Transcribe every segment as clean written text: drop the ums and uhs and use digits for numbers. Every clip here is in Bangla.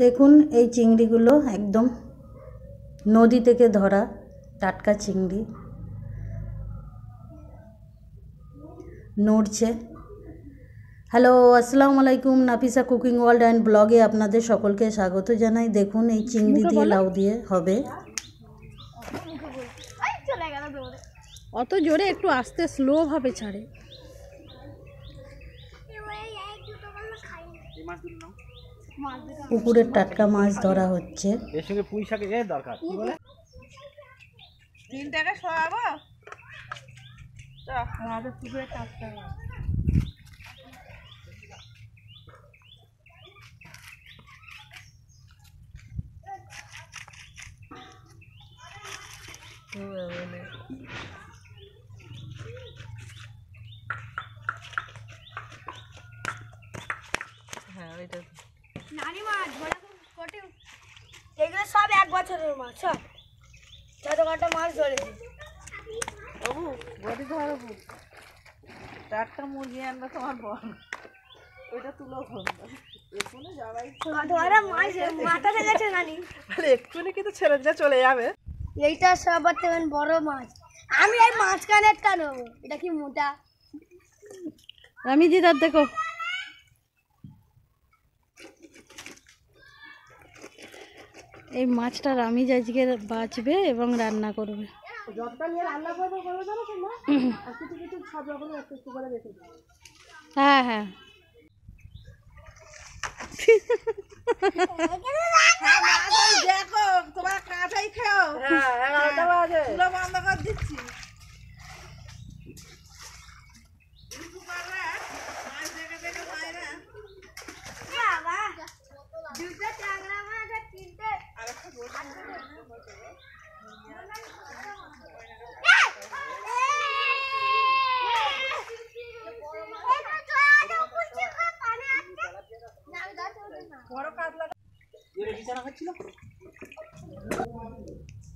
দেখুন এই চিংড়িগুলো একদম নদী থেকে ধরা টাটকা চিংড়ি, নড়ছে। হ্যালো, আসসালামু আলাইকুম। নাফিসা কুকিং ওয়ার্ল্ড অ্যান্ড ব্লগে আপনাদের সকলকে স্বাগত জানাই। দেখুন এই চিংড়ি দিয়ে লাউ দিয়ে হবে। অত জোরে একটু আস্তে স্লোভাবে ছাড়ে। পুকুরের টাটকা মাছ ধরা হচ্ছে। এর সঙ্গে পুঁই শাকের দরকার। কি বলে? 3 টাকা সরাবো। আমাদের পুকুরের টাটকা মাছ। এগুলো সব 1 বছরের মাছ, সব ছোটখাটো মাছ ধরেছি। বাবু বডি ধরবো, টাটকা মুরগি আনবা তোমার বল, ওইটা তুলো এক্ষুনি যাবাই ধরা মাছ মাথা থেকে নানি এক্ষুনি কিন্তু ছেড়ে দিলে চলে যাবে। এইটা সবার থেকে বড় মাছ। আমি এই মাঝখানেরটা নেবো। এটা কি মোটা? আমি দিদার দেখো, এই মাছটা রামিজ আজকে বাঁচবে এবং রান্না করবে। হ্যাঁ হ্যাঁ দেখো তোমার কাঁচাই খাও। তুলো বন্ধ করে দিচ্ছি।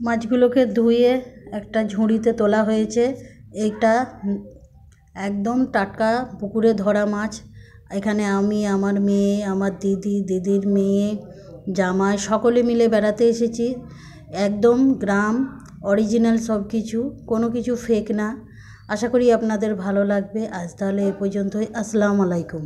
মাছগুলোকে ধুয়ে একটা ঝুড়িতে তোলা হয়েছে। এইটা একদম টাটকা পুকুরে ধরা মাছ। এখানে আমি, আমার মেয়ে, আমার দিদি, দিদির মেয়ে, জামাই সকলে মিলে বেড়াতে এসেছি। একদম গ্রাম অরিজিনাল সব কিছু, কোনো কিছু ফেক না। আশা করি আপনাদের ভালো লাগবে। আজ তাহলে এ পর্যন্তই। আসসালামু আলাইকুম।